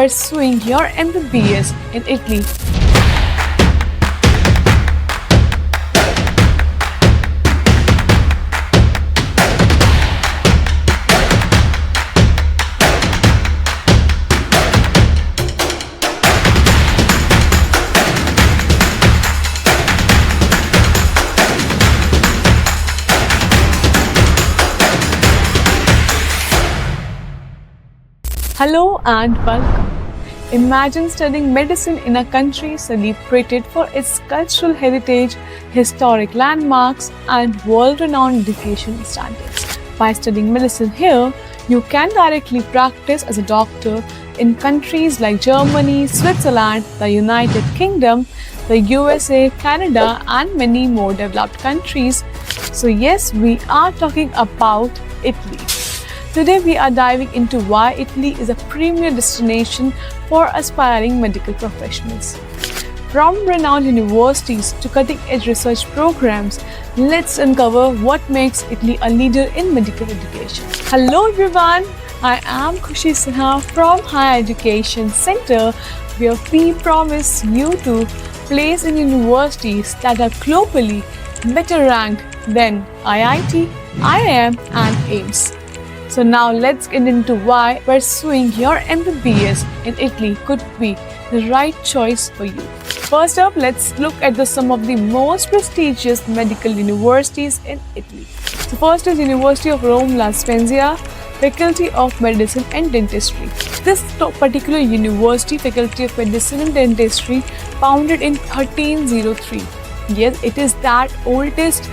pursuing your MBBS in Italy. Hello and welcome. Imagine studying medicine in a country celebrated for its cultural heritage, historic landmarks, and world-renowned education standards. By studying medicine here, you can directly practice as a doctor in countries like Germany, Switzerland, the United Kingdom, the USA, Canada, and many more developed countries. So yes, we are talking about Italy. Today we are diving into why Italy is a premier destination for aspiring medical professionals. From renowned universities to cutting-edge research programs, let's uncover what makes Italy a leader in medical education. Hello everyone, I am Khushi Sinha from Higher Education Center, where we promise you to place in universities that are globally better ranked than IIT, IIM and AIIMS. So now let's get into why pursuing your MBBS in Italy could be the right choice for you. First up, let's look at some of the most prestigious medical universities in Italy. So first is University of Rome La Spezia, Faculty of Medicine and Dentistry. This particular university, Faculty of Medicine and Dentistry, founded in 1303. Yes, it is that oldest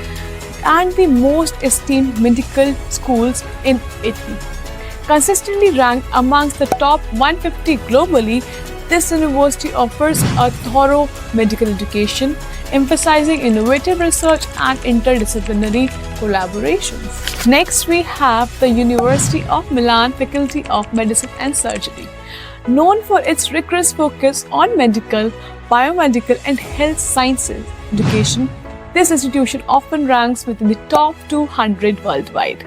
and the most esteemed medical schools in Italy. Consistently ranked amongst the top 150 globally, this university offers a thorough medical education, emphasizing innovative research and interdisciplinary collaborations. Next, we have the University of Milan Faculty of Medicine and Surgery. Known for its rigorous focus on medical, biomedical, and health sciences education, this institution often ranks within the top 200 worldwide.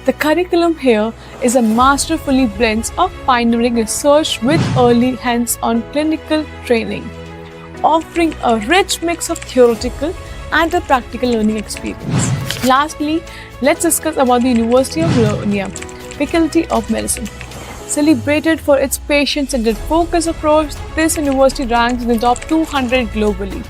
The curriculum here is a masterfully blend of pioneering research with early hands-on clinical training, offering a rich mix of theoretical and a practical learning experience. Lastly, let's discuss about the University of Bologna, Faculty of Medicine. Celebrated for its patient-centered focus approach, this university ranks in the top 200 globally.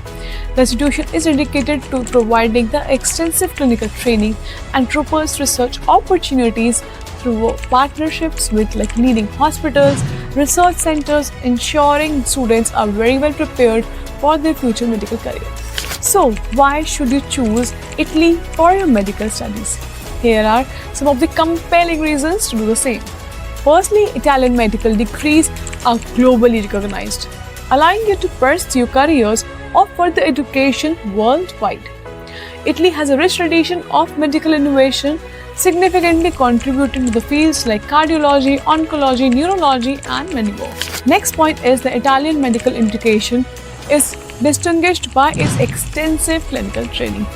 The institution is dedicated to providing the extensive clinical training and robust research opportunities through partnerships with leading hospitals, research centers, ensuring students are very well prepared for their future medical careers. So, why should you choose Italy for your medical studies? Here are some of the compelling reasons to do the same. Firstly, Italian medical degrees are globally recognized, allowing you to pursue careers or further education worldwide. Italy has a rich tradition of medical innovation, significantly contributing to the fields like cardiology, oncology, neurology, and many more. Next point is the Italian medical education is distinguished by its extensive clinical training.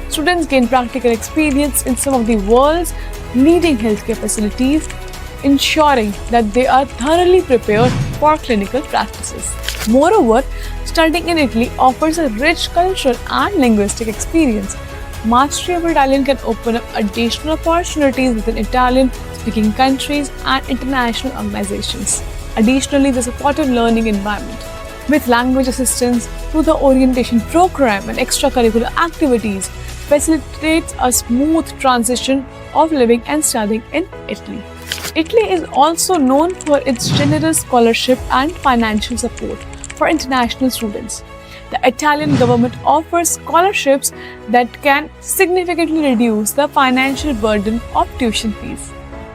Students gain practical experience in some of the world's leading healthcare facilities, ensuring that they are thoroughly prepared for clinical practices. Moreover, studying in Italy offers a rich cultural and linguistic experience. Mastery of Italian can open up additional opportunities within Italian-speaking countries and international organizations. Additionally, the supportive learning environment, with language assistance through the orientation program and extracurricular activities, facilitates a smooth transition of living and studying in Italy. Italy is also known for its generous scholarship and financial support for international students. The Italian government offers scholarships that can significantly reduce the financial burden of tuition fees.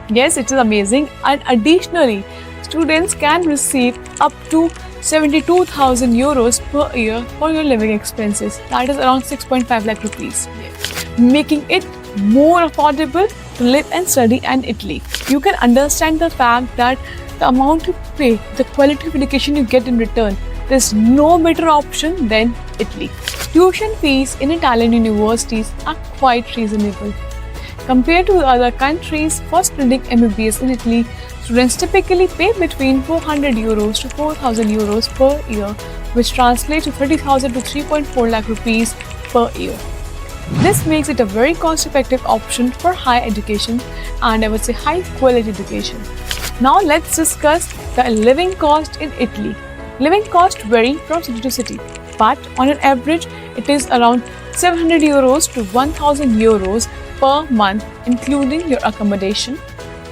Yes, it is amazing, and additionally, students can receive up to 72,000 euros per year for your living expenses. That is around 6.5 lakh rupees, making it more affordable to live and study in Italy. You can understand the fact that the amount you pay, the quality of education you get in return, there's no better option than Italy. Tuition fees in Italian universities are quite reasonable. Compared to other countries, for studying MBBS in Italy, students typically pay between 400 euros to 4,000 euros per year, which translates to 30,000 to 3.4 lakh rupees per year. This makes it a very cost-effective option for higher education and I would say high quality education. Now let's discuss the living cost in Italy. Living costs vary from city to city, but on an average it is around 700 euros to 1000 euros per month, including your accommodation,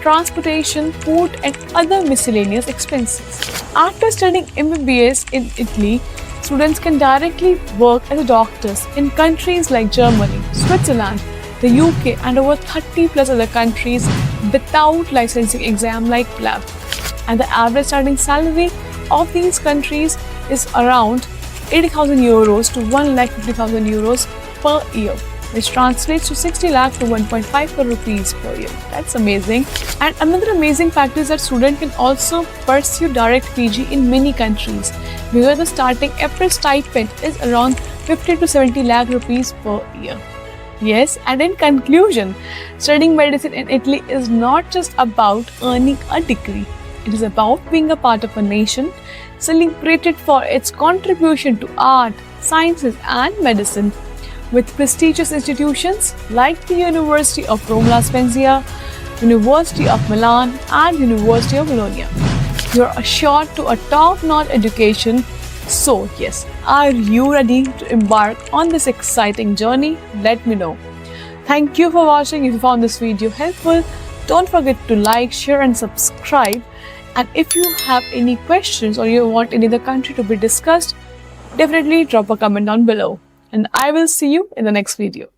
transportation, food and other miscellaneous expenses. After studying MBBS in Italy, students can directly work as doctors in countries like Germany, Switzerland, the UK and over 30 plus other countries without licensing exam like PLAB. And the average starting salary of these countries is around 80,000 euros to 1,50,000 euros per year, which translates to 60 lakh to 1.5 crore rupees per year. That's amazing. And another amazing fact is that student can also pursue direct PG in many countries, where the starting average stipend is around 50 to 70 lakh rupees per year. Yes, and in conclusion, studying medicine in Italy is not just about earning a degree. It is about being a part of a nation celebrated for its contribution to art, sciences and medicine, with prestigious institutions like the University of Rome La Spezia, University of Milan and University of Bologna. You are assured to a top-notch education. So yes, are you ready to embark on this exciting journey? Let me know. Thank you for watching. If you found this video helpful, don't forget to like, share and subscribe. And if you have any questions or you want any other country to be discussed, definitely drop a comment down below. And I will see you in the next video.